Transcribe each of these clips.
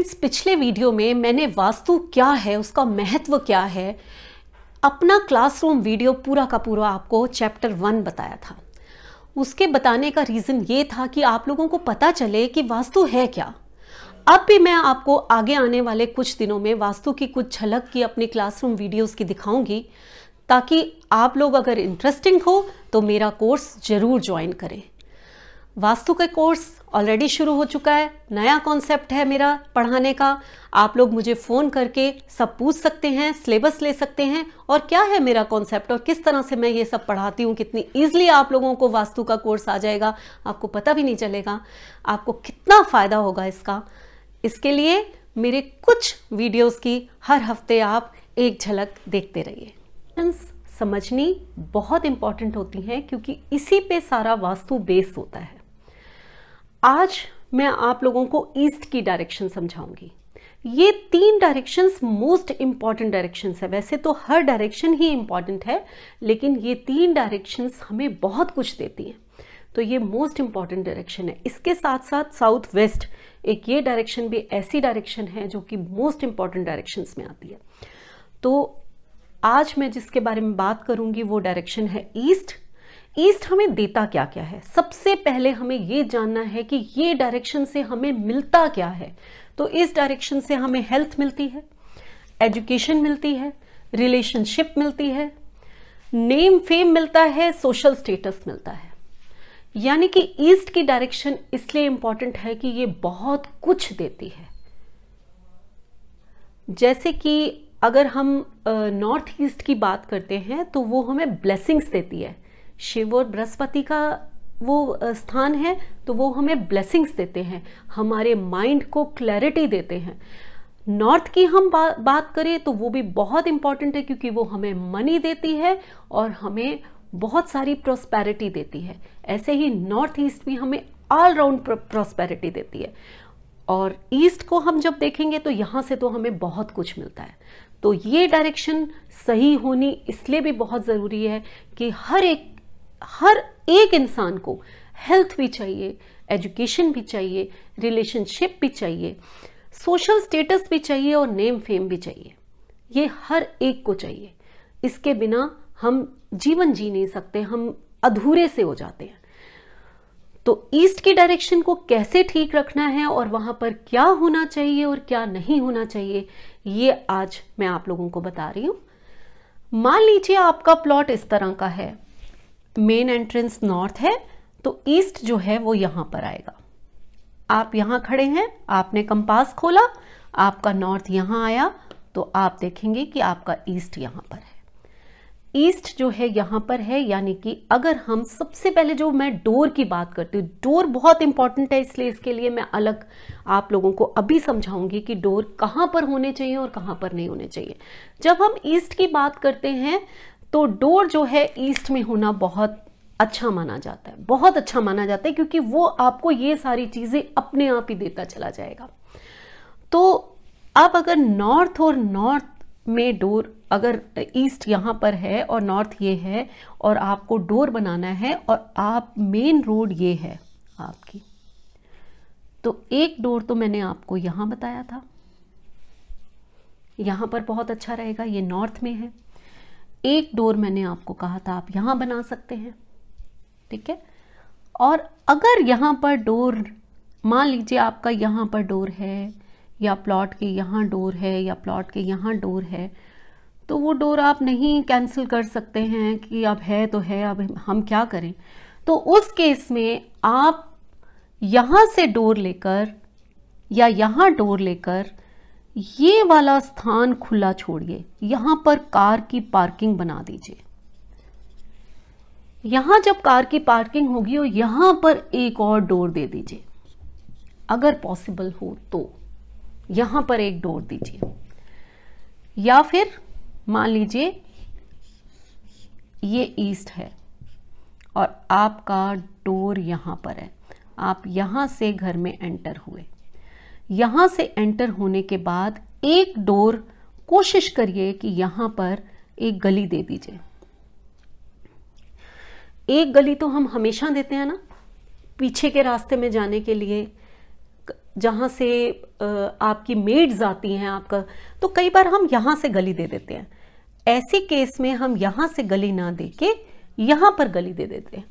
Friends, पिछले video में मैंने वास्तु क्या है, उसका महत्व क्या है, अपना क्लासरूम वीडियो पूरा का पूरा आपको चैप्टर 1 बताया था। उसके बताने का रीज़न ये था कि आप लोगों को पता चले कि वास्तु है क्या। अब भी मैं आपको आगे आने वाले कुछ दिनों में वास्तु की कुछ झलक की अपने क्लासरूम वीडियोस की दिखाऊंगी, ताकि आप लोग अगर इंटरेस्टिंग हो तो मेरा कोर्स ज़रूर ज्वाइन करें। वास्तु का कोर्स ऑलरेडी शुरू हो चुका है, नया कॉन्सेप्ट है मेरा पढ़ाने का। आप लोग मुझे फ़ोन करके सब पूछ सकते हैं, सिलेबस ले सकते हैं और क्या है मेरा कॉन्सेप्ट और किस तरह से मैं ये सब पढ़ाती हूँ, कितनी ईजिली आप लोगों को वास्तु का कोर्स आ जाएगा, आपको पता भी नहीं चलेगा, आपको कितना फ़ायदा होगा इसका। इसके लिए मेरे कुछ वीडियोस की हर हफ्ते आप एक झलक देखते रहिए। समझनी बहुत इंपॉर्टेंट होती हैं क्योंकि इसी पे सारा वास्तु बेस होता है। आज मैं आप लोगों को ईस्ट की डायरेक्शन समझाऊंगी। ये 3 डायरेक्शंस मोस्ट इंपॉर्टेंट डायरेक्शंस है। वैसे तो हर डायरेक्शन ही इंपॉर्टेंट है, लेकिन ये 3 डायरेक्शंस हमें बहुत कुछ देती हैं, तो ये मोस्ट इंपॉर्टेंट डायरेक्शन है। इसके साथ साथ साउथ वेस्ट एक ये डायरेक्शन भी ऐसी डायरेक्शन है जो कि मोस्ट इंपॉर्टेंट डायरेक्शंस में आती है। तो आज मैं जिसके बारे में बात करूंगी वो डायरेक्शन है ईस्ट। ईस्ट हमें देता क्या क्या है, सबसे पहले हमें ये जानना है कि ये डायरेक्शन से हमें मिलता क्या है। तो इस डायरेक्शन से हमें हेल्थ मिलती है, एजुकेशन मिलती है, रिलेशनशिप मिलती है, नेम फेम मिलता है, सोशल स्टेटस मिलता है। यानी कि ईस्ट की डायरेक्शन इसलिए इंपॉर्टेंट है कि ये बहुत कुछ देती है। जैसे कि अगर हम नॉर्थ ईस्ट की बात करते हैं तो वो हमें ब्लेसिंग्स देती है। शिव और बृहस्पति का वो स्थान है, तो वो हमें ब्लेसिंग्स देते हैं, हमारे माइंड को क्लैरिटी देते हैं। नॉर्थ की हम बात करें तो वो भी बहुत इंपॉर्टेंट है क्योंकि वो हमें मनी देती है और हमें बहुत सारी प्रॉस्पेरिटी देती है। ऐसे ही नॉर्थ ईस्ट भी हमें ऑल राउंड प्रॉस्पेरिटी देती है। और ईस्ट को हम जब देखेंगे तो यहाँ से तो हमें बहुत कुछ मिलता है। तो ये डायरेक्शन सही होनी इसलिए भी बहुत ज़रूरी है कि हर एक इंसान को हेल्थ भी चाहिए, एजुकेशन भी चाहिए, रिलेशनशिप भी चाहिए, सोशल स्टेटस भी चाहिए और नेम फेम भी चाहिए। ये हर एक को चाहिए। इसके बिना हम जीवन जी नहीं सकते, हम अधूरे से हो जाते हैं। तो ईस्ट की डायरेक्शन को कैसे ठीक रखना है और वहां पर क्या होना चाहिए और क्या नहीं होना चाहिए, ये आज मैं आप लोगों को बता रही हूं। मान लीजिए आपका प्लॉट इस तरह का है, मेन एंट्रेंस नॉर्थ है, तो ईस्ट जो है वो यहां पर आएगा। आप यहां खड़े हैं, आपने कंपास खोला, आपका नॉर्थ यहां आया, तो आप देखेंगे कि आपका ईस्ट यहां पर है। ईस्ट जो है यहां पर है, यानी कि अगर हम सबसे पहले जो मैं डोर की बात करती हूँ, डोर बहुत इंपॉर्टेंट है, इसलिए इसके लिए मैं अलग आप लोगों को अभी समझाऊंगी कि डोर कहां पर होने चाहिए और कहां पर नहीं होने चाहिए। जब हम ईस्ट की बात करते हैं तो डोर जो है ईस्ट में होना बहुत अच्छा माना जाता है, बहुत अच्छा माना जाता है, क्योंकि वो आपको ये सारी चीजें अपने आप ही देता चला जाएगा। तो अब अगर नॉर्थ और नॉर्थ में डोर, अगर ईस्ट यहाँ पर है और नॉर्थ ये है और आपको डोर बनाना है और आप मेन रोड ये है आपकी, तो एक डोर तो मैंने आपको यहाँ बताया था, यहाँ पर बहुत अच्छा रहेगा, ये नॉर्थ में है। एक डोर मैंने आपको कहा था आप यहाँ बना सकते हैं, ठीक है। और अगर यहाँ पर डोर, मान लीजिए आपका यहाँ पर डोर है या प्लॉट के यहाँ डोर है या प्लॉट के यहाँ डोर है, तो वो डोर आप नहीं कैंसिल कर सकते हैं कि अब है तो है, अब हम क्या करें। तो उस केस में आप यहाँ से डोर लेकर या यहाँ डोर लेकर ये वाला स्थान खुला छोड़िए, यहां पर कार की पार्किंग बना दीजिए। यहां जब कार की पार्किंग होगी और यहां पर एक और डोर दे दीजिए, अगर पॉसिबल हो तो यहां पर एक डोर दीजिए। या फिर मान लीजिए ये ईस्ट है और आपका डोर यहां पर है, आप यहां से घर में एंटर हुए, यहां से एंटर होने के बाद एक डोर कोशिश करिए कि यहां पर एक गली दे दीजिए। एक गली तो हम हमेशा देते हैं ना, पीछे के रास्ते में जाने के लिए जहाँ से आपकी मेड्स आती हैं आपका, तो कई बार हम यहाँ से गली दे देते हैं। ऐसे केस में हम यहाँ से गली ना दे के यहाँ पर गली दे देते हैं।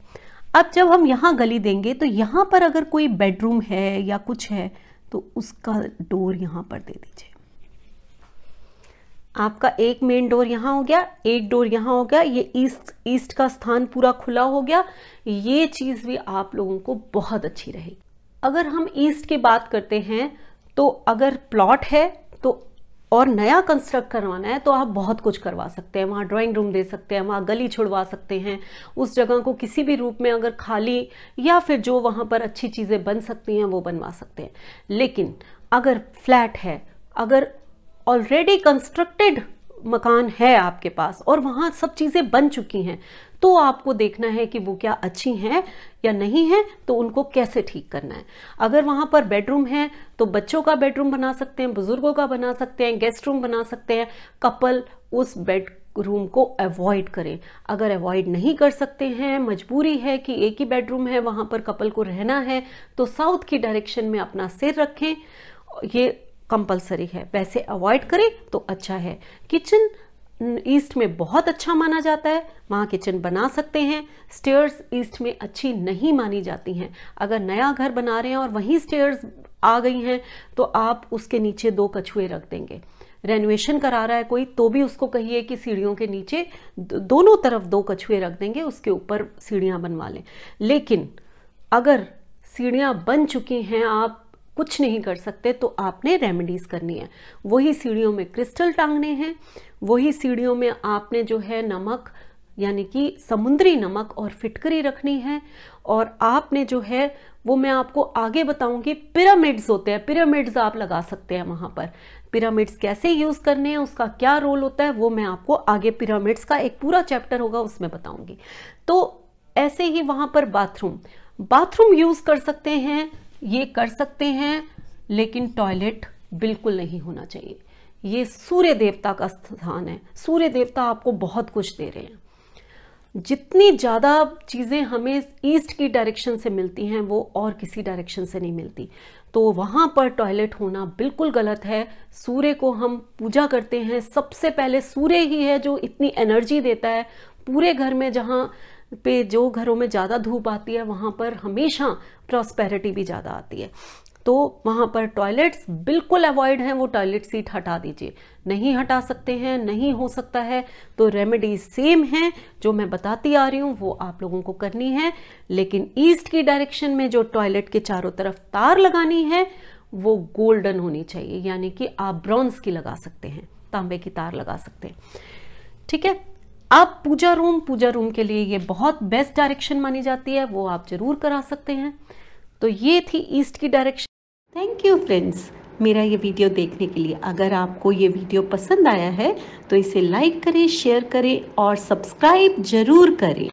अब जब हम यहाँ गली देंगे तो यहाँ पर अगर कोई बेडरूम है या कुछ है तो उसका डोर यहाँ पर दे दीजिए। आपका एक मेन डोर यहाँ हो गया, एक डोर यहाँ हो गया, ये ईस्ट का स्थान पूरा खुला हो गया। ये चीज़ भी आप लोगों को बहुत अच्छी रहेगी। अगर हम ईस्ट की बात करते हैं तो अगर प्लॉट है तो और नया कंस्ट्रक्ट करवाना है तो आप बहुत कुछ करवा सकते हैं। वहाँ ड्राइंग रूम दे सकते हैं, वहाँ गली छुड़वा सकते हैं, उस जगह को किसी भी रूप में अगर खाली या फिर जो वहाँ पर अच्छी चीज़ें बन सकती हैं वो बनवा सकते हैं। लेकिन अगर फ्लैट है, अगर ऑलरेडी कंस्ट्रक्टेड मकान है आपके पास और वहाँ सब चीज़ें बन चुकी हैं, तो आपको देखना है कि वो क्या अच्छी हैं या नहीं है, तो उनको कैसे ठीक करना है। अगर वहाँ पर बेडरूम है तो बच्चों का बेडरूम बना सकते हैं, बुजुर्गों का बना सकते हैं, गेस्ट रूम बना सकते हैं। कपल उस बेड रूम को अवॉइड करें। अगर अवॉइड नहीं कर सकते हैं, मजबूरी है कि एक ही बेडरूम है, वहाँ पर कपल को रहना है, तो साउथ की डायरेक्शन में अपना सिर रखें, ये कंपलसरी है। वैसे अवॉइड करें तो अच्छा है। किचन ईस्ट में बहुत अच्छा माना जाता है, वहाँ किचन बना सकते हैं। स्टेयर्स ईस्ट में अच्छी नहीं मानी जाती हैं। अगर नया घर बना रहे हैं और वहीं स्टेयर्स आ गई हैं तो आप उसके नीचे 2 कछुए रख देंगे। रेनोवेशन करा रहा है कोई तो भी उसको कहिए कि सीढ़ियों के नीचे दोनों तरफ 2 कछुए रख देंगे, उसके ऊपर सीढ़ियाँ बनवा लें। लेकिन अगर सीढ़ियाँ बन चुकी हैं, आप कुछ नहीं कर सकते, तो आपने रेमेडीज करनी है। वही सीढ़ियों में क्रिस्टल टांगने हैं, वही सीढ़ियों में आपने जो है नमक यानी कि समुद्री नमक और फिटकरी रखनी है। और आपने जो है वो मैं आपको आगे बताऊंगी, पिरामिड्स होते हैं, पिरामिड्स आप लगा सकते हैं वहां पर। पिरामिड्स कैसे यूज करने हैं, उसका क्या रोल होता है, वो मैं आपको आगे पिरामिड्स का एक पूरा चैप्टर होगा उसमें बताऊंगी। तो ऐसे ही वहां पर बाथरूम यूज कर सकते हैं, ये कर सकते हैं, लेकिन टॉयलेट बिल्कुल नहीं होना चाहिए। ये सूर्य देवता का स्थान है, सूर्य देवता आपको बहुत कुछ दे रहे हैं। जितनी ज़्यादा चीज़ें हमें ईस्ट की डायरेक्शन से मिलती हैं वो और किसी डायरेक्शन से नहीं मिलती, तो वहाँ पर टॉयलेट होना बिल्कुल गलत है। सूर्य को हम पूजा करते हैं, सबसे पहले सूर्य ही है जो इतनी एनर्जी देता है पूरे घर में। जहाँ पे जो घरों में ज़्यादा धूप आती है वहाँ पर हमेशा प्रॉस्पेरिटी भी ज़्यादा आती है। तो वहाँ पर टॉयलेट्स बिल्कुल अवॉइड हैं, वो टॉयलेट सीट हटा दीजिए। नहीं हटा सकते हैं, नहीं हो सकता है, तो रेमेडीज सेम हैं जो मैं बताती आ रही हूँ, वो आप लोगों को करनी है। लेकिन ईस्ट की डायरेक्शन में जो टॉयलेट के चारों तरफ तार लगानी है वो गोल्डन होनी चाहिए, यानी कि आप ब्रॉन्ज की लगा सकते हैं, तांबे की तार लगा सकते हैं। ठीक है। आप पूजा रूम के लिए ये बहुत बेस्ट डायरेक्शन मानी जाती है, वो आप जरूर करा सकते हैं। तो ये थी ईस्ट की डायरेक्शन। थैंक यू फ्रेंड्स, मेरा ये वीडियो देखने के लिए। अगर आपको ये वीडियो पसंद आया है तो इसे लाइक करें, शेयर करें और सब्सक्राइब जरूर करें।